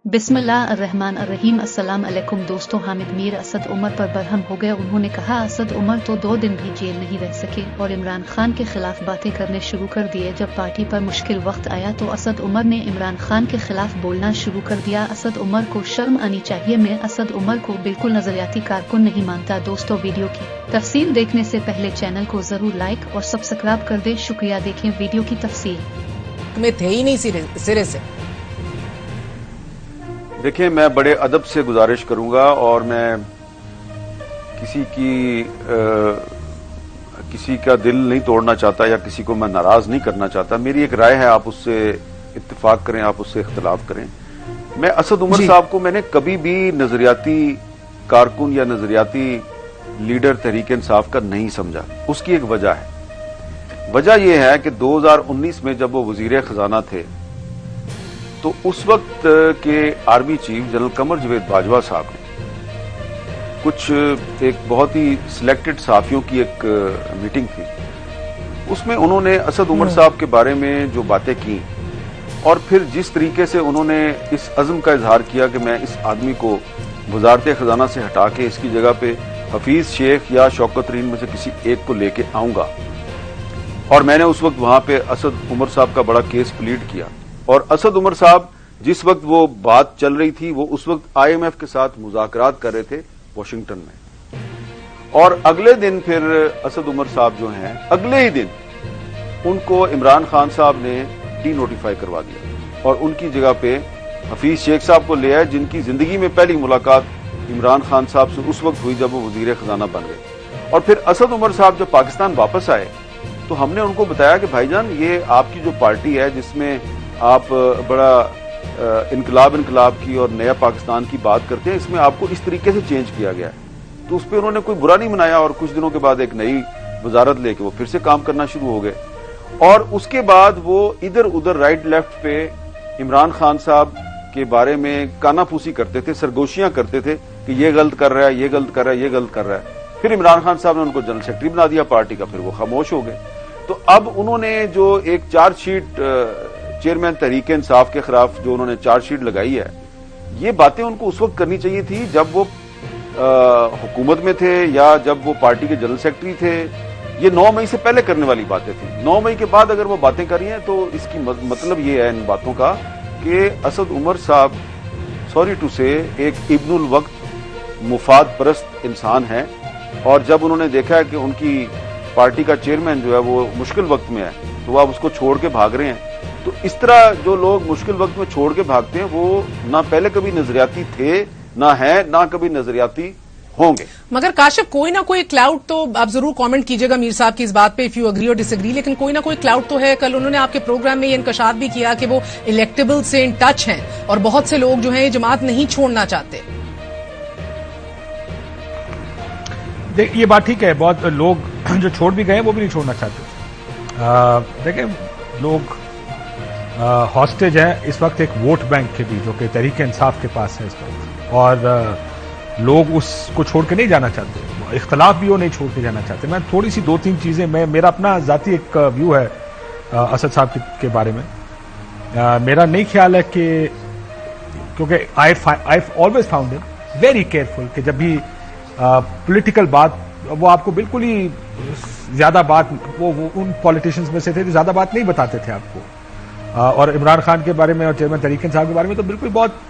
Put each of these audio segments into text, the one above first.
बिस्मिल्लाहिर्रहमानिर्रहीम। अस्सलाम अलैकुम दोस्तों, हामिद मीर असद उमर पर बरहम हो गए। उन्होंने कहा असद उमर तो 2 दिन भी जेल नहीं रह सके और इमरान खान के खिलाफ बातें करने शुरू कर दिए। जब पार्टी पर मुश्किल वक्त आया तो असद उमर ने इमरान खान के खिलाफ बोलना शुरू कर दिया। असद उमर को शर्म आनी चाहिए। मैं असद उमर को बिल्कुल नजरियाती कारकुन नहीं मानता। दोस्तों, वीडियो की तफसील देखने से पहले चैनल को जरूर लाइक और सब्सक्राइब कर दे। शुक्रिया। देखें वीडियो की तफसील। में थे ही नहीं सिरे से। देखिए, मैं बड़े अदब से गुजारिश करूंगा और मैं किसी का दिल नहीं तोड़ना चाहता या किसी को मैं नाराज नहीं करना चाहता। मेरी एक राय है, आप उससे इत्तेफाक करें, आप उससे इख्तिलाफ करें। मैं असद उमर साहब को मैंने कभी भी नजरियाती कारकुन या नजरियाती लीडर तहरीक इंसाफ का नहीं समझा। उसकी एक वजह है। वजह यह है कि 2019 में जब वो वजीर खजाना थे तो उस वक्त के आर्मी चीफ जनरल कमर जवेद बाजवा साहब ने एक बहुत ही सिलेक्टेड सहाफियों की एक मीटिंग थी। उसमें उन्होंने असद उमर साहब के बारे में जो बातें की और फिर जिस तरीके से उन्होंने इस अज़्म का इजहार किया कि मैं इस आदमी को वजारत खजाना से हटा के इसकी जगह पे हफीज शेख या शौकत तरीन में से किसी एक को लेके आऊंगा, और मैंने उस वक्त वहां पे असद उमर साहब का बड़ा केस प्लीड किया। और असद उमर साहब जिस वक्त वो बात चल रही थी वो उस वक्त IMF के साथ मुज़ाकरात कर रहे थे वाशिंगटन में। और अगले दिन फिर असद उमर साहब जो हैं, अगले ही दिन उनको इमरान खान साहब ने डी नोटिफाई करवा दिया और उनकी जगह पे हफीज शेख साहब को ले आए, जिनकी जिंदगी में पहली मुलाकात इमरान खान साहब से उस वक्त हुई जब वो वजीर खजाना बन गए। और फिर असद उमर साहब जब पाकिस्तान वापस आए तो हमने उनको बताया कि भाईजान, ये आपकी जो पार्टी है जिसमें आप बड़ा इनकलाब की और नया पाकिस्तान की बात करते हैं, इसमें आपको इस तरीके से चेंज किया गया है। तो उस पर उन्होंने कोई बुरा नहीं मनाया और कुछ दिनों के बाद एक नई वजारत लेके वो फिर से काम करना शुरू हो गए। और उसके बाद वो इधर उधर राइट लेफ्ट पे इमरान खान साहब के बारे में कानाफूसी करते थे, सरगोशियां करते थे कि ये गलत कर रहा है, ये गलत कर रहा है, ये गलत कर रहा है। फिर इमरान खान साहब ने उनको जनरल सेक्रेटरी बना दिया पार्टी का, फिर वो खामोश हो गए। तो अब उन्होंने जो एक चार्जशीट चेयरमैन तहरीक इंसाफ के खिलाफ जो उन्होंने चार्जशीट लगाई है, ये बातें उनको उस वक्त करनी चाहिए थी जब वो हुकूमत में थे या जब वो पार्टी के जनरल सेक्रेटरी थे। ये 9 मई से पहले करने वाली बातें थी। 9 मई के बाद अगर वो बातें कर रही हैं तो इसकी मतलब ये है इन बातों का कि असद उमर साहब, सॉरी टू से, एक इब्नुल वक्त मुफाद परस्त इंसान है। और जब उन्होंने देखा है कि उनकी पार्टी का चेयरमैन जो है वो मुश्किल वक्त में है तो वो अब उसको छोड़ के भाग रहे हैं। तो इस तरह जो लोग मुश्किल वक्त में छोड़ के भागते हैं वो ना पहले कभी नजरियाती थे, ना है, ना कभी नजरियाती होंगे। मगर काशिफ, कोई ना कोई क्लाउड तो, आप जरूर कमेंट कीजिएगा मीर साहब की इस बात पे, इफ यू अग्री और डिसएग्री, लेकिन कोई ना कोई क्लाउड तो है। कल उन्होंने आपके प्रोग्राम में ये इंकशाफ भी किया कि वो इलेक्टेबल से इन टच हैं और बहुत से लोग जो हैं ये जमात नहीं छोड़ना चाहते। ये बात ठीक है, बहुत लोग जो छोड़ भी गए वो भी नहीं छोड़ना चाहते। देखें, लोग हॉस्टेज है इस वक्त एक वोट बैंक के भी, जो कि तहरीक इंसाफ के पास है इस वक्त, और लोग उसको छोड़ के नहीं जाना चाहते। इख्तलाफ भी वो नहीं छोड़ के जाना चाहते। मैं थोड़ी सी 2-3 चीजें, मेरा अपना जाती एक व्यू है असद साहब के बारे में। मेरा नहीं ख्याल है कि, क्योंकि I always found him very careful कि जब भी पॉलिटिकल बात, वो आपको बिल्कुल ही ज्यादा बात, वो उन पॉलिटिशियंस में से थे जो ज्यादा बात नहीं बताते थे आपको। और इमरान खान के बारे में और चेयरमैन तहरीक इंसाफ के बारे में तो बिल्कुल बहुत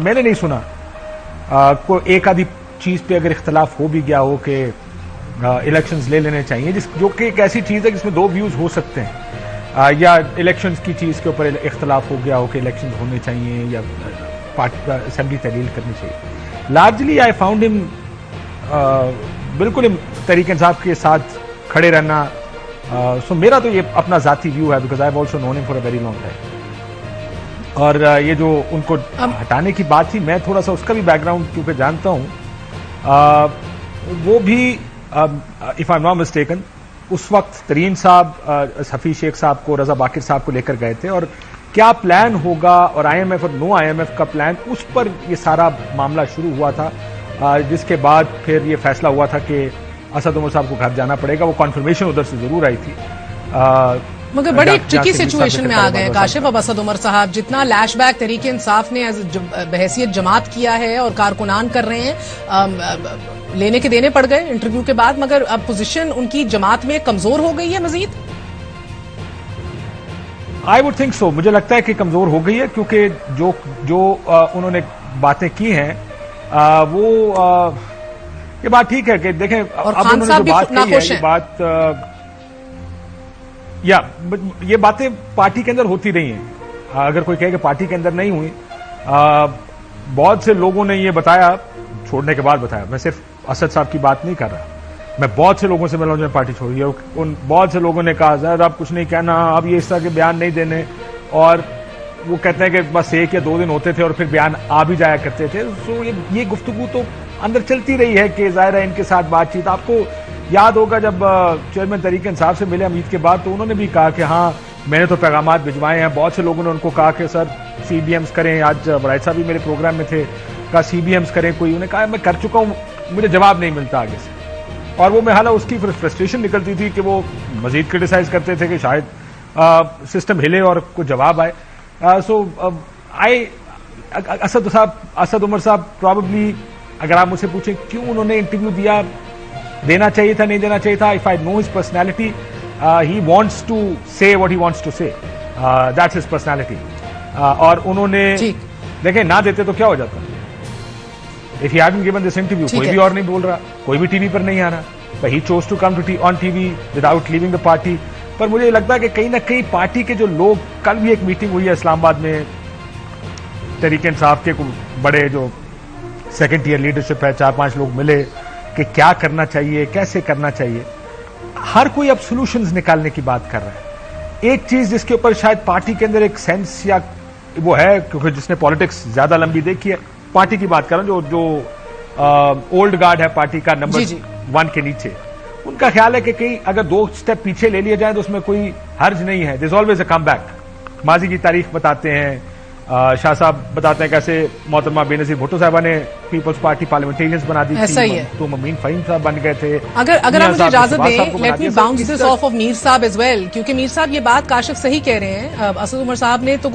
मैंने नहीं सुना को एक आधी चीज पे अगर इख्तलाफ हो भी गया हो कि इलेक्शंस ले लेने चाहिए, जो कि एक ऐसी चीज है जिसमें 2 व्यूज हो सकते हैं, या इलेक्शंस की चीज के ऊपर इख्तलाफ हो गया हो कि इलेक्शंस होने चाहिए या पार्टी का असेंबली तहलील करनी चाहिए। लार्जली आई फाउंड हिम बिल्कुल तहरीक इंसाफ के साथ खड़े रहना। सो मेरा तो ये अपना जाती व्यू है, because I have also known him for a very long time. और ये जो उनको हटाने की बात थी, मैं थोड़ा सा उसका भी बैकग्राउंड क्योंकि जानता हूं। वो भी if I am not mistaken उस वक्त तरीन साहब हफीज शेख साहब को, रजा बाकिर साहब को लेकर गए थे, और क्या प्लान होगा और IMF और नो IMF का प्लान, उस पर ये सारा मामला शुरू हुआ था। जिसके बाद फिर ये फैसला हुआ था कि असद उमर साहब को घर जाना पड़ेगा। वो कॉन्फर्मेशन उधर से जरूर आई थी। مگر بڑی ایک ٹرکی سچویشن میں آ گئے ہیں کاشف اب اسد عمر صاحب. جتنا لیش بیک تحریک انصاف نے بحیثیت جماعت کیا ہے اور کارکنان کر رہے ہیں, لینے کے دینے پڑ گئے انٹرویو کے بعد, مگر اب پوزیشن ان کی جماعت میں کمزور ہو گئی ہے مزید. آئی وڈ تھنک سو, مجھے لگتا ہے کہ کمزور ہو گئی ہے, کیونکہ جو انہوں نے باتیں کی ہیں وہ یہ بات ٹھیک ہے کہ دیکھیں اب انہوں نے جو بات کی ہے یہ بات یہ باتیں پارٹی کے اندر ہوتی رہی ہیں. اگر کوئی کہے کہ پارٹی کے اندر نہیں ہوئی, بہت سے لوگوں نے یہ بتایا, چھوڑنے کے بعد بتایا, میں صرف اسد صاحب کی بات نہیں کر رہا, میں بہت سے لوگوں سے ملا جنہوں نے پارٹی چھوڑی ہے, ان بہت سے لوگوں نے کہا زید اب کچھ نہیں کہنا, اب یہ اس طرح کے بیان نہیں دینے, اور وہ کہتے ہیں کہ بس 1 یا 2 دن ہوتے تھے اور پھر بیان آ بھی جایا کرتے تھے. سو یہ گفتگو تو اندر چلتی رہی ہے کہ ظاہر ہے ان کے ساتھ بات چیت. آپ کو یاد ہوگا جب چیئرمین تحریک انصاف سے ملے امید کے بعد, تو انہوں نے بھی کہا کہ ہاں میں نے تو پیغامات بھجوائے ہیں. بہت سے لوگوں نے ان کو کہا کہ سر سی بی ایمز کریں, آج برائٹ صاحب بھی میرے پروگرام میں تھے, کہا سی بی ایمز کریں کوئی, انہوں نے کہا میں کر چکا ہوں, مجھے جواب نہیں ملتا آگے سے. اور وہ محالہ اس کی فرسٹریشن نکلتی تھی کہ وہ مزید کرٹیسائز کرتے تھے کہ شاید سسٹم ہلے اور کوئی جواب آئے. سو اسد عمر صاحب پراببلی, اگر آپ مجھ سے پوچھیں کیوں انہوں نے انٹرویو دیا, دینا چاہیے تھا نہیں دینا چاہیے تھا, if I know his personality, he wants to say what he wants to say, that's his personality. اور انہوں نے دیکھیں نہ دیتے تو کیا ہو جاتا, if he hadn't given this interview, کوئی بھی اور نہیں بول رہا, کوئی بھی ٹی وی پر نہیں آ رہا, but he chose to come to on TV without leaving the party. پر مجھے لگتا ہے کہ کہیں نہ کہیں پارٹی کے جو لوگ, کل بھی ایک میٹنگ ہوئی ہے اسلام آباد میں, تحریک انصاف کے بڑے جو سیکنڈ ٹیئر لیڈرشپ ہے, 4-5 لوگ ملے کہ کیا کرنا چاہیے, کیسے کرنا چاہیے. ہر کوئی اب سولوشنز نکالنے کی بات کر رہا ہے. ایک چیز جس کے اوپر شاید پارٹی کے اندر ایک سینس یا وہ ہے, کیونکہ جس نے پالیٹکس زیادہ لمبی دیکھی ہے, پارٹی کی بات کر رہا ہوں, جو اولڈ گارڈ ہے پارٹی کا نمبر 1 کے نیچے, ان کا خیال ہے کہ کہیں اگر 2 سٹیپ پیچھے لے لیا جائے تو اس میں کوئی حرج نہیں ہے. There is always a come back. ماضی کی تاریخ بتاتے ہیں, شاہ صاحب بتاتے ہیں کیسے محترمہ بے نظیر بھٹو صاحبہ نے پیپلز پارٹی پارلیمنٹیرینز بنا دی تھی, تو امین فہیم صاحب بن گئے تھے. اگر آپ مجھے اجازت دیں, let me bounce this off Mir صاحب ایز ویل, کیونکہ میر صاحب یہ بات کاشف صحیح کہہ رہے ہیں. اسد عمر صاحب نے تو